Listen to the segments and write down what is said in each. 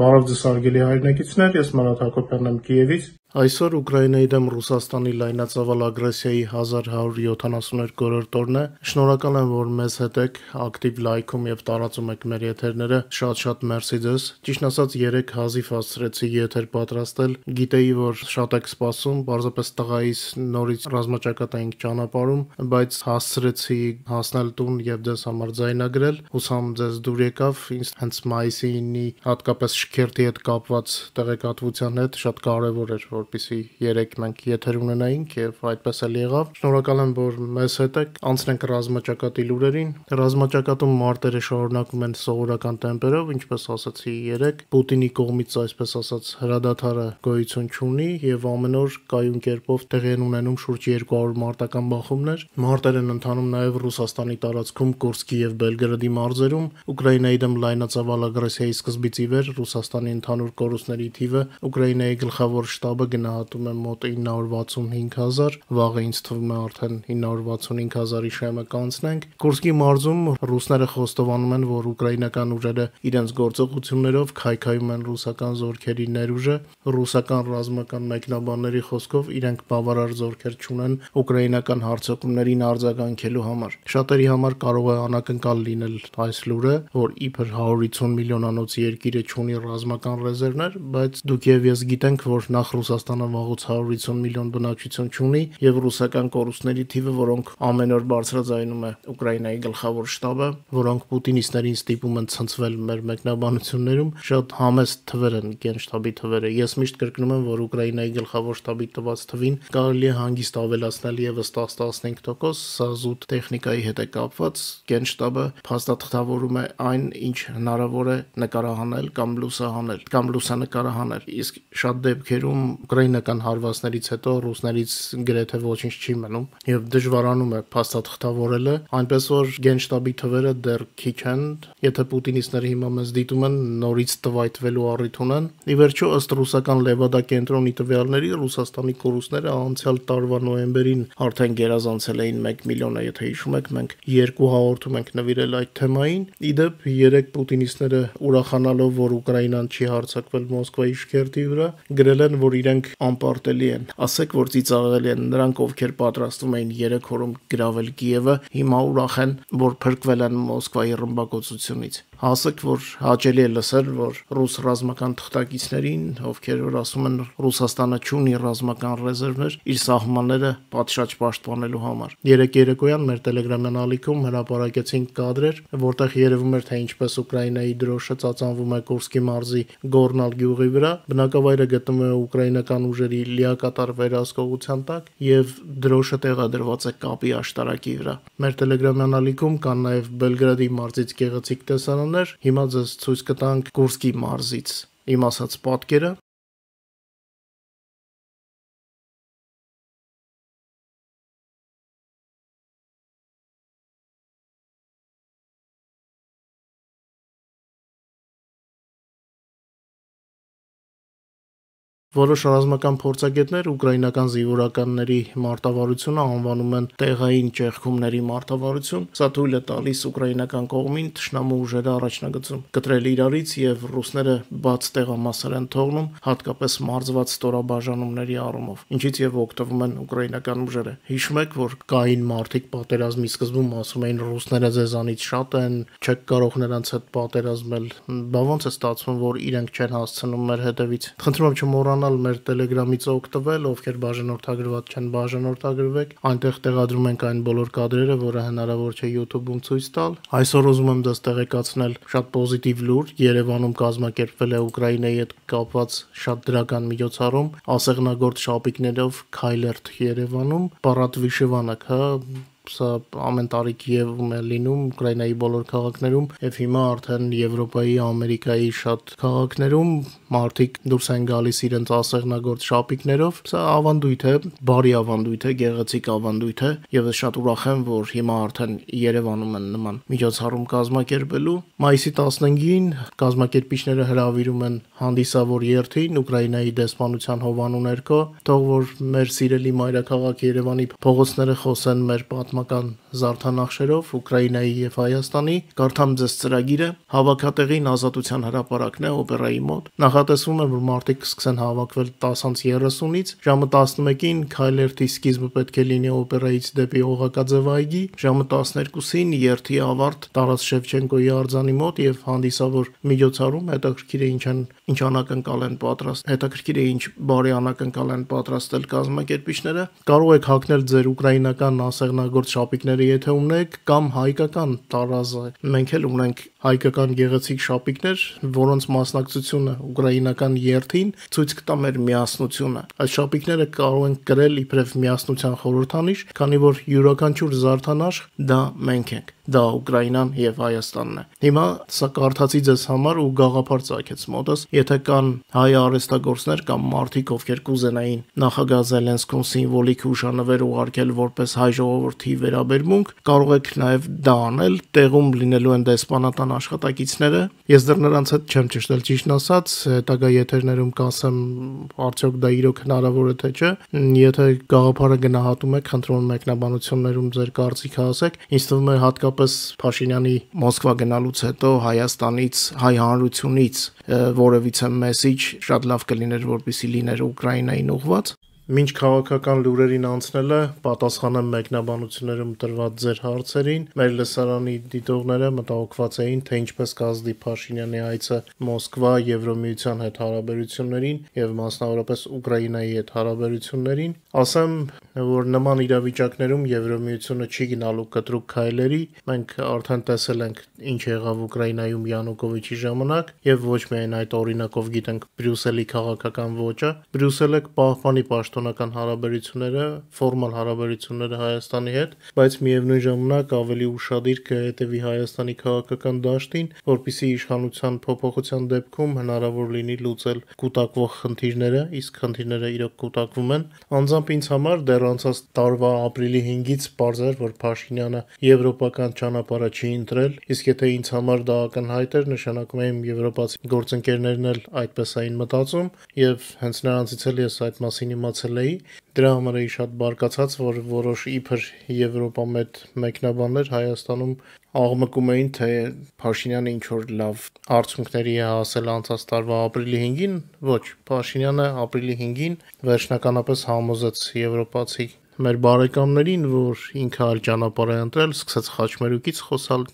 Բարև ձեզ հարգելի հայրենակիցներ, ես Մարատ Հակոբյանն եմ Կիևից։ Այսօր Ուկրաինայի դեմ Ռուսաստանի լայնածավալ ագրեսիայի 1172-րդ օրն է։ Շնորհակալ եմ, որ մեզ հետ եք, ակտիվ լայքում եւ տարածում եք մեր եթերները։ Շատ մերսի ձեզ։ Ճիշտն ասած, 3 հազիվ հասցրեցի եթեր պատրաստել։ Գիտեի, որ շատ եք սպասում, պարզապես տղայիս նորից ռազմաճակատ էինք ճանապարհում, բայց հասցրեցի հասնել տուն եւ ձեզ համար ձայնագրել։ Հուսամ ձեզ դուր եկավ, ինձ հենց մայիսի 9-ի հատկապես շքերթի հետ կապված տեղեկատվության հետ շատ կարեւոր էր, որպեսզի 3 մենք եթեր ունենայինք եւ այդպես էլ եղավ։ Շնորհակալ եմ, որ մեզ հետ եք։ Անցնենք ռազմաճակատի լուրերին։ Ռազմաճակատում մարտերը շարունակում են սովորական տեմպերով, ինչպես ասացի 3։ Պուտինի կողմից, այսպես ասած, հրադադարը գոյություն չունի եւ ամեն օր կայուն կերպով տեղի են ունենում շուրջ 200 մարտական բախումներ։ Մարտեր են ընթանում նաեւ Ռուսաստանի տարածքում Կուրսկի եւ Բելգրադի մարզերում։ Ուկրաինայի դեմ լայնածավալ ագրեսիայի սկզբից ի վեր Ռուսաստանի ընդհանուր կորուստների թիվը Ուկրաինայի գլխավոր շտաբը գնահատում է մոտ 965,000, վաղը ինձ թվում է արդեն 965,000-ի շեմը կանցնենք։ Կուրսկի մարզում ռուսները խոստովանում են, որ ուկրաինական ուժերը իրենց գործողություններով քայքայում են ռուսական զորքերի ներուժը։ Ռուսական ռազմական մեկնաբանների խոսքով իրենք բավարար զորքեր չունեն ուկրաինական հարձակումներին արձագանքելու համար։ Շատերի համար կարող է անակնկալ լինել այս լուրը, որ իբր 150 միլիոնանոց երկիրը չունի ռազմական ռեզերվներ, բայց դուք եւ ես գիտենք, որ նախ Ռուսաստանը վաղուց 150 միլիոն բնակչություն չունի եւ ռուսական կորուստների թիվը, որոնք ամեն օր բարձրաձայնում է Ուկրաինայի գլխավոր շտաբը, որոնք պուտինիստերին ստիպում են ցնցվել մեր մեկնաբանություններում, շատ համեստ թվեր են գենշտաբի թվերը։ Ես միշտ կրկնում եմ, որ Ուկրաինայի գլխավոր շտաբի տված թվին կարելի է հանգիստ ավելացնել եւս 10-15%, սա զուտ տեխնիկայի հետ է կապված։ Գենշտաբը փաստաթղթավորում է այն, ինչ հնարավոր է նկարահանել կամ լուսահանել կամ լուսանկարահանել, իսկ շատ դեպքերում ուկրաինական հարվածներից հետո ռուսներից գրեթե ոչինչ չի մնում եւ դժվարանում է փաստաթղթավորելը, այնպես որ գենշտաբի թվերը դեռ քիչ են, եթե պուտինիստները հիմա մեզ դիտում են, նորից տվայտվելու առիթ ունեն։ Ի վերջո, ըստ ռուսական Լևադա կենտրոնի տվյալների, Ռուսաստանի կորուստները անցյալ տարվա նոյեմբերին արդեն գերազանցել էին 1 միլիոնը, եթե հիշում եք, մենք 2 հաղորդում ենք նվիրել այդ թեմային։ Իդեպ 3 պուտինիստները ուրախանալով, որ Ուկրաինան չի հարձակվել Մոսկվայի շքերթի վրա, գրել են, որ իրենք անպարտելի են։ Ասեք, որ ծիծաղելի են նրանք, ովքեր պատրաստվում էին 3 օրում գրավել Կիևը, հիմա ուրախ են, որ փրկվել են Մոսկվայի ռմբակոծությունից։ Ասեք, որ հաճելի է լսել, որ ռուս ռազմական թղթակիցներին, ովքեր որ ասում են Ռուսաստանը չունի ռազմական ռեզերվներ իր սահմանները պատշաճ պաշտպանելու համար։ Երեկ երեկոյան մեր Telegram-յան ալիքում հրապարակեցինք կադրեր, որտեղ երևում էր, թե ինչպես Ուկրաինայի դրոշը ծածանվում է Կուրսկի մարզի Գորնալ գյուղի վրա։ Բնակավայրը գտնվում է ուկրաինական ուժերի լիակատար վերահսկողության տակ եւ դրոշը տեղադրված է կապի աշտարակի վրա։ Մեր Telegram-յան ալիքում կան նաեւ Բելգրադի մարզից գեղեցիկ տեսարաններ։ Հիմա ձեզ ցույց կտանք Կուրսկի մարզից իմ ասած պատկերը։ Որոշ ռազմական փորձագետներ ուկրաինական զինվորականների մարտավարությունը անվանում են տեղային ճեղքումների մարտավարություն։ Սա թույլ է տալիս ուկրաինական կողմին թշնամու ուժերը առաջնագծում կտրել իրարից եւ ռուսները բաց տեղամասեր են թողնում, հատկապես մարզված ստորաբաժանումների առումով, ինչից եւ օգտվում են ուկրաինական ուժերը։ Հիշում եք, որ կային մարտիկ պատերազմի սկզբում ասում էին ռուսները ձեզանից շատ են, չեք կարող նրանց հետ պատերազմել։ Բա ոնց է ստացվում, որ իրենք չեն հասցնում մեր հետևից։ Խնդրում եմ չմոռանալ մեր Telegram-ից օգտվել, ովքեր բաժանորդագրված չեն, բաժանորդագրվեք։ Այնտեղ տեղադրում ենք այն բոլոր կադրերը, որը հնարավոր չէ YouTube-ում ցույց տալ։ Այսօր ուզում եմ դες տեղեկացնել շատ պոզիտիվ լուր։ Երևանում կազմակերպվել է Ուկրաինայի հետ կապված շատ դրական միջոցառում, ասեղնագործ շապիկներով Քայլերթ Երևանում, Պարատ Վիշևանակ, հա, սա ամեն տարի Կիևում է լինում, Ուկրաինայի բոլոր քաղաքներում, եւ հիմա արդեն Եվրոպայի, Ամերիկայի շատ քաղաքներում մարդիկ դուրս են գալիս իրենց ասեղնագործ շապիկներով։ Սա ավանդույթ է, բարի ավանդույթ է, գեղեցիկ ավանդույթ է, եւ ես շատ ուրախ եմ, որ հիմա արդեն Երևանում են նման միջոցառում կազմակերպելու։ Մայիսի 15-ին կազմակերպիչները հրավիրում են հանդիսավոր երթին Ուկրաինայի դեսպանության հովանու ներքո, թող որ մեր սիրելի մայրաքաղաք Երևանի փողոցները խոսեն մեր պատմական զարդանախշերով Ուկրաինայի եւ Հայաստանի, կարդամ ձեզ ծրագիրը, հավաքատեղին Ազատության հրապարակն է օպերայի մոտ։ Նախատեսվում է, որ մարդիկ կսկսեն հավաքվել 10:30-ից, ժամը 11-ին քայլերթի սկիզբը պետք է լինի օպերայից դեպի Օղակաձև այգի, ժամը 12-ին երթի ավարտ Տարաս Շևչենկոյի արձանի մոտ եւ հանդիսավոր միջոցառում հետաքրքիր է ինչ անակնկալ են բարի անակնկալ են պատրաստել կազմակերպիչները։ Կարող եք հագնել ձեր ուկրաինական ասեղնագործ շապիկները, եթե ունեք, կամ հայկական տարազը։ Մենք էլ ունենք հայկական գեղեցիկ շապիկներ, որոնց մասնակցությունը ուկրաինական երթին ցույց կտա մեր միասնությունը։ Այս շապիկները կարող են կրել իբրև միասնության խորհրդանիշ, քանի որ յուրաքանչյուր զարդանախշ դա մենք ենք, դա Ուկրաինան եւ Հայաստանն է։ Հիմա սա կարդացի ձեզ համար ու գաղափար ծագեց մոտս, եթե կան հայ արհեստագործներ կամ մարդիկ, ովքեր կուզենային նախագահ Զելենսկուն սիմվոլիկ հուշանվեր ուղարկել որպես հայ ժողովրդի վերաբերմունք, կարող եք նաեւ դա անել, տեղում լինելու են դեսպանատան աշխատակիցները։ Ես դեռ նրանց հետ չեմ ճշտել, ճիշտն ասած, հետագա եթերներում կասեմ արդյոք դա իրոք հնարավոր է թե չէ։ Եթե գաղափարը գնահատում եք, խնդրում եմ մեկնաբանություններում ձեր կարծիքը ասեք։ Ինձ թվում է հատկապես Փաշինյանի Մոսկվա գնալուց հետո Հայաստանից, հայ հանրությունից որևիցե մեսիջ շատ լավ կլիներ, որպեսզի լիներ Ուկրաինային ուղղված։ Մինչ քաղաքական լուրերին անցնելը, պատասխանեմ մեկնաբանություններում տրված ձեր հարցերին։ Մեր լսարանի դիտողները մտահոգված էին, թե ինչպես կազդի Փաշինյանի այցը Մոսկվա Եվրոմիության հետ հարաբերություններին եւ մասնավորապես Ուկրաինայի հետ հարաբերություններին։ Ասեմ, որ նման իրավիճակներում Եվրոմիությունը չի գնալու կտրուկ քայլերի։ Մենք արդեն տեսել ենք ինչ եղավ Ուկրաինայում Յանուկովիչի ժամանակ եւ ոչ միայն այդ օրինակով գիտենք Բրյուսելի քաղաքական ոճը։ Բրյուսելը կպահպանի պաշտոնական հարաբերությունները, ֆորմալ հարաբերությունները Հայաստանի հետ, բայց միևնույն ժամանակ ավելի ուշադիր կհետևի Հայաստանի քաղաքական դաշտին, որպեսզի իշխանության փոփոխության դեպքում հնարավոր լինի լուծել կուտակվող խնդիրները, իսկ խնդիրները իրոք կուտակվում են։ Անձամբ ինձ համար դեռ անցած տարվա ապրիլի 5-ից պարզ էր, որ Փաշինյանը եվրոպական ճանապարհը չի ընտրել, իսկ եթե ինձ համար դա ակնհայտ էր, նշանակում է իմ եվրոպացի գործընկերներն էլ այդպես էին մտածում, եւ հենց նրանցից էլ ես այդ մասին իմացել էի։ Դրա համար էի շատ բարկացած, որ որոշ իբր եվրոպամետ մեկնաբաններ Հայաստանում աղմկում էին, թե Փաշինյանը ինչ որ լավ արդյունքների է հասել անցած տարվա ապրիլի 5-ին, ոչ, Փաշինյանը ապրիլի 5-ին վերջնականապես համոզեց եվրոպացի մեր բարեկամներին, որ ինքը այլ ճանապարհ է ընտրել, սկսեց խաչմերուկից խոսալ,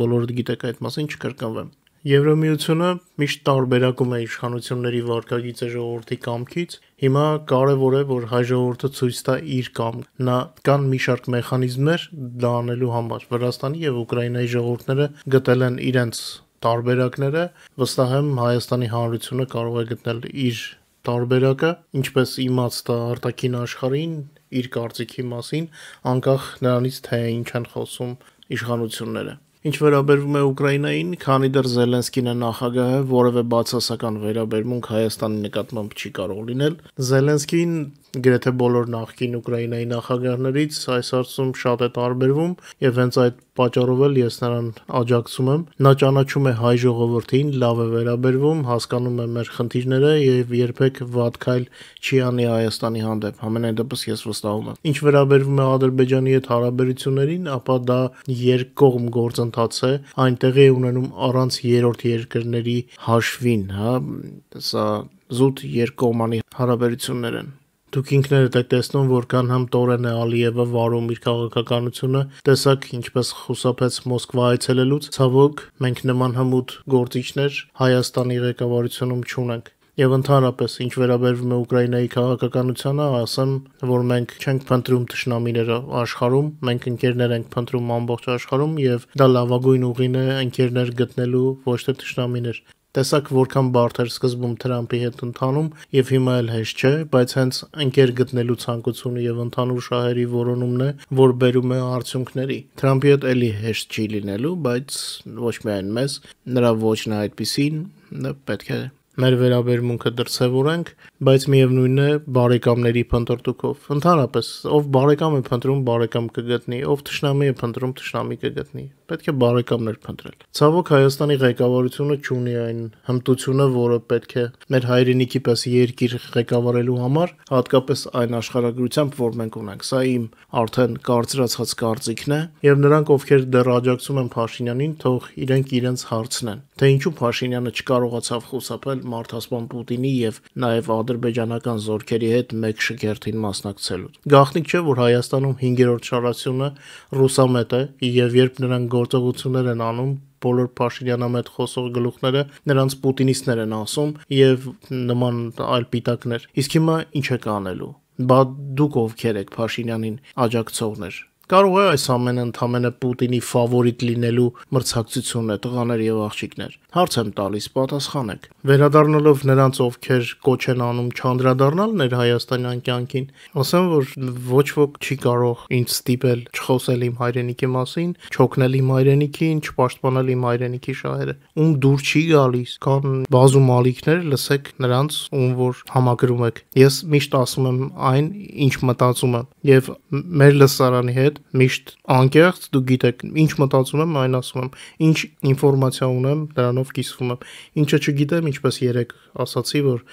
բոլորը գիտեք այդ մասին, չկրկնվեմ։ Եվրոմիությունը միշտ տարբերակում է իշխանությունների վարքագիծը ժողովրդի կամքից։ Հիմա կարևոր է, որ հայ ժողովուրդը ցույց տա իր կամք։ Կան մի շարք մեխանիզմներ դա անելու համար։ Վրաստանի եւ Ուկրաինայի ժողովուրդները գտել են իրենց տարբերակները, վստահ եմ Հայաստանի Հանրությունը կարող է գտնել իր տարբերակը, ինչպես իմացա արտաքին աշխարհին իր կարծիքի մասին, անկախ նրանից թե ինչ են խոսում իշխանությունները։ Ինչ վերաբերվում է Ուկրաինային, քանի դեռ Զելենսկին է նախագահը, որևէ բացասական վերաբերմունք Հայաստանի նկատմամբ չի կարող լինել։ Զելենսկին գրեթե բոլոր նախկին Ուկրաինայի նախագահներից այս հարցում շատ է տարբերվում եւ հենց այդ պատճառով էլ ես նրան աջակցում եմ։ Նա ճանաչում է հայ ժողովրդին, լավ է վերաբերվում, հասկանում է մեր խնդիրները եւ երբեք վատ քայլ չի անի Հայաստանի հանդեպ։ Համենայն դեպս ես վստահում եմ։ Ինչ վերաբերվում է Ադրբեջանի հետ հարաբերություններին, ապա դա երկկողմ գործընթաց է, այնտեղի է ունենում առանց երրորդ երկրների հաշվին, սա զուտ երկկողմանի հարաբերություններ են։ Դուք ինքներդ եք տեսնում, որքան համ Տորեն է Ալիևը վարում իր քաղաքականությունը, տեսակ ինչպես խուսափեց Մոսկվա այցելելուց, ցավոք մենք նման հմուտ գործիչներ Հայաստանի ղեկավարությունում չունենք։ Եվ ընդհանրապես, ինչ վերաբերվում է Ուկրաինայի քաղաքականությանը, ասեմ, որ մենք չենք փնտրում թշնամիները աշխարհում, մենք ընկերներ ենք փնտրում ամբողջ աշխարհում եւ դա լավագույն ուղին է ընկերներ գտնելու, ոչ թե թշնամիներ։ Տեսակ որքան բարդ էր սկզբում Թրամփի հետ ընթանում եւ հիմա էլ հեշտ չէ, բայց հենց ընկեր գտնելու ցանկությունը եւ ընդհանուր շահերի որոնումն է, որ բերում է արդյունքների։ Թրամփի հետ էլի հեշտ չի լինելու, բայց ոչ միայն մեզ, նրա ոճն է այդպիսին, պետք է մեր վերաբերմունքը դրսևորենք, բայց միևնույնն է բարեկամների փնտրտուքով։ Ընդհանրապես, ով բարեկամ է փնտրում, բարեկամ կգտնի, ով թշնամի է փնտրում, թշնամի կգտնի։ Պետք է բարեկամներ փնտրել։ Ցավոք Հայաստանի ղեկավարությունը չունի այն հմտությունը, որը պետք է մեր հայրենիքի պես երկիր ղեկավարելու համար, հատկապես այն աշխարհագրությամբ, որ մենք ունենք։ Սա իմ արդեն կարծրացած կարծիքն է, եւ նրանք, ովքեր դեռ աջակցում են Փաշինյանին, թող իրենք իրենց հարցնեն, թե ինչու Փաշինյանը չկարողացավ խուսափել մարդասպան Պուտինի եւ նաեւ ադրբեջանական զորքերի հետ մեկ շքերթին մասնակցելու։ Գաղտնիք չէ, որ Հայաստանում 5-րդ շարասյունը ռուսամետ է, եւ երբ նրանք գործողություններ են անում, բոլոր Փաշինյանամետ խոսող գլուխները նրանց պուտինիստներ են ասում եւ նման այլ պիտակներ։ Իսկ հիմա ինչ է կանելու։ Բա դուք ովքեր եք Փաշինյանին աջակցողներ։ Կարող է այս ամենը ընդամենը Պուտինի ֆավորիտ լինելու մրցակցությունն է, տղաներ եւ աղջիկներ։ Հարց եմ տալիս, պատասխանեք։ Վերադառնալով նրանց, ովքեր կոչ են անում չանդրադառնալ ներհայաստանյան կյանքին, ասեմ, որ ոչ ոք չի կարող ինձ ստիպել չխոսել իմ հայրենիքի մասին, չօգնել իմ հայրենիքին, չպաշտպանել իմ հայրենիքի շահերը։ Ում դուր չի գալիս, կան բազում ալիքներ, լսեք նրանց, ում որ համակրում եք։ Ես միշտ ասում եմ այն, ինչ մտածում եմ, եւ մեր լսարանի հետ միշտ անկեղծ, դու գիտեք, ինչ մտածում եմ, այն ասում եմ, ինչ ինֆորմացիա ունեմ, դրանով կիսվում եմ։ Ինչը չգիտեմ, ինչպես երեք ասացի, որ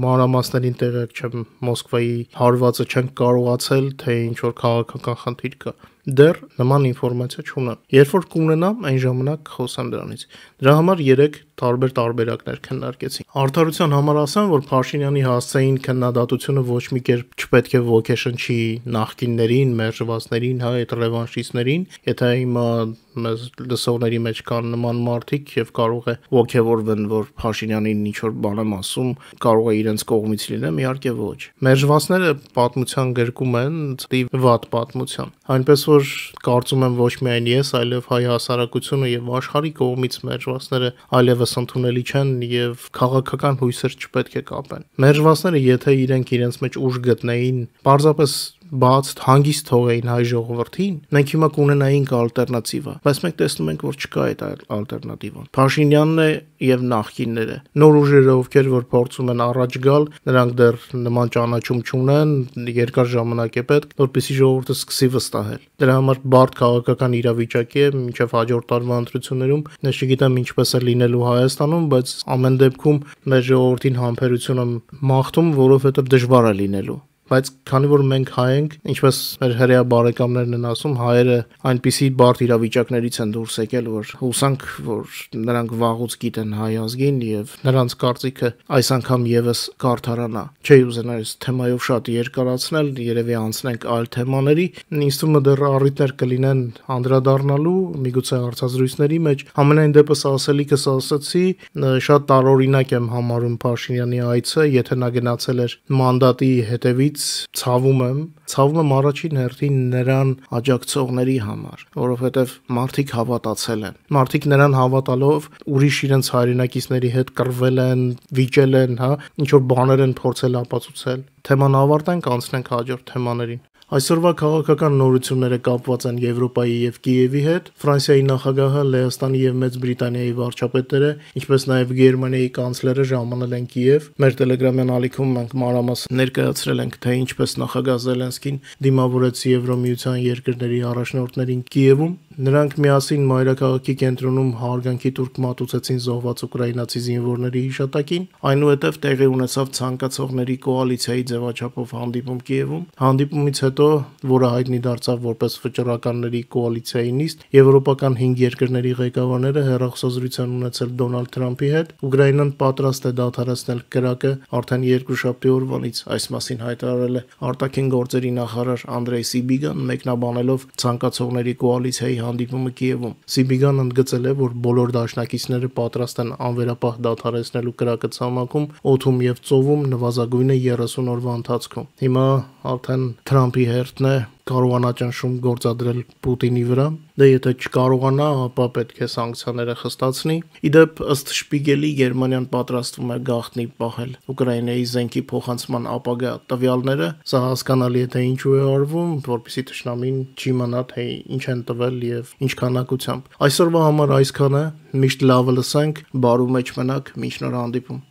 մանրամասներին տեղյակ չեմ, Մոսկվայի հարվածը չեն կարողացել, թե ինչ որ քաղաքական խնդիր կա։ Դեռ նման ինֆորմացիա չունեմ։ Երբ որ կունենամ, այն ժամանակ կխոսեմ դրանից։ Դրա համար 3 տարբեր տարբերակներ քննարկեցինք։ Արդարության համար ասեմ, որ Փաշինյանի հասցեին քննադատությունը ոչ մի կերպ չպետք է ոգեշնչի նախկիններին, մերժվածներին, հա, այդ ռևանշիստներին, եթե հիմա մեզ լսողների մեջ կան նման մարդիկ եւ կարող է ոգևորվեն, որ Փաշինյանին ինչ որ բան եմ ասում, կարող է իրենց կողմից լինեմ, իհարկե ոչ։ Մերժվածները պատմության գրկում են վատ պատմության։ Այնպես որ կարծում եմ ոչ միայն ես, այլև հայ հասարակությունը եւ աշխարհի կողմից մերժվածները այլևս ընդունելի չեն եւ քաղաքական հույսեր չպետք է կապեն։ Մերժվածները, եթե իրենք իրենց մեջ ուժ գտնեին, պարզապես բաց հանգիստ թողեին հայ ժողովրդին, մենք հիմա կունենայինք ալտերնատիվա, բայց մենք տեսնում ենք, որ չկա այդ ալտերնատիվան։ Փաշինյանն է եւ նախկինները։ Նոր ուժերը, ովքեր որ փորձում են առաջ գալ, նրանք դեռ նման ճանաչում չունեն, երկար ժամանակ է պետք, որպեսզի ժողովուրդը սկսի վստահել։ Դրա համար բարդ քաղաքական իրավիճակ է մինչև հաջորդ տարվա ընտրություններում, ես չգիտեմ ինչպես է լինելու Հայաստանում, բայց ամեն դեպքում մեր ժողովրդին համբերություն եմ մաղթում, որովհետեւ դժվար է լինելու։ Բայց քանի որ մենք հայ ենք, ինչպես մեր հրեա բարեկամներն են ասում, հայերը այնպիսի բարդ իրավիճակներից են դուրս եկել, որ հուսանք, որ նրանք վաղուց գիտեն հայ ազգին եւ նրանց կարծիքը այս անգամ եւս կարդարանա։ Չէի ուզենա այս թեմայով շատ երկարացնել, երևի անցնենք այլ թեմաների։ Ինձ թվում է դեռ առիթներ կլինեն անդրադառնալու, միգուցե հարցազրույցների մեջ։ Ամենայն դեպս ասելիքս ասացի, շատ տարօրինակ եմ համարում Փաշինյանի այցը, եթե նա գնացել էր մանդատի հետևից ցավում եմ առաջին հերթին նրան աջակցողների համար, որովհետև մարդիկ հավատացել են։ Մարդիկ նրան հավատալով ուրիշ իրենց հայրենակիցների հետ կռվել են, վիճել են, հա, ինչ որ բաներ են փորձել ապացուցել։ Թեման ավարտենք, անցնենք հաջորդ թեմաներին։ Այսօրվա քաղաքական նորությունները կապված են Եվրոպայի եւ Կիևի հետ։ Ֆրանսիայի նախագահը, Լեհաստանի եւ Մեծ Բրիտանիայի վարչապետերը, ինչպես նաեւ Գերմանիայի կանցլերը ժամանել են Կիև։ Մեր Telegram-յան ալիքում մենք մանրամասն ներկայացրել ենք, թե ինչպես նախագահ Զելենսկին դիմավորեց Եվրոմիության երկրների առաջնորդներին Կիևում։ Նրանք միասին մայրաքաղաքի կենտրոնում հարգանքի տուրք մատուցեցին զոհված ուկրաինացի զինվորների հիշատակին, այնուհետև տեղի ունեցավ ցանկացողների կոալիցիայի ձևաչափով հանդիպում Կիևում։ Հանդիպումից հետո, որը հայտնի դարձավ որպես վճռականների կոալիցիայի նիստ, եվրոպական 5 երկրների ղեկավարները հեռախոսազրույցան ունեցել Դոնալդ Թրամփի հետ։ Ուկրաինան պատրաստ է դադարեցնել կրակը արդեն 2 շաբթի օրվանից, այս մասին հայտարարել է արտաքին գործերի նախարար Անդրեյ Սիբիգան, մեկնաբանելով ցանկացողների կոալիցիայի հանդիպումը Կիևում։ Սիբիգան ընդգծել է, որ բոլոր դաշնակիցները պատրաստ են անվերապահ դադարեցնելու կրակը ցամաքում, օդում եւ ծովում նվազագույնը 30 օրվա ընթացքում։ Հիմա արդեն Թրամփի հերթն է կարողանա ճնշում գործադրել Պուտինի վրա։ Դե եթե չկարողանա, ապա պետք է սանկցիաները խստացնի։ Իդեպ ըստ Շպիգելի Գերմանիան պատրաստվում է գաղտնի պահել Ուկրաինայի զենքի փոխանցման ապագա տվյալները։ Սա հասկանալի է, թե ինչու է արվում, որպեսզի թշնամին չիմանա, թե ինչ են տվել եւ ինչ քանակությամբ։ Այսօրվա համար այսքանը, միշտ լավը լսենք, բարու մեջ մնաք, մինչ նոր հանդիպում։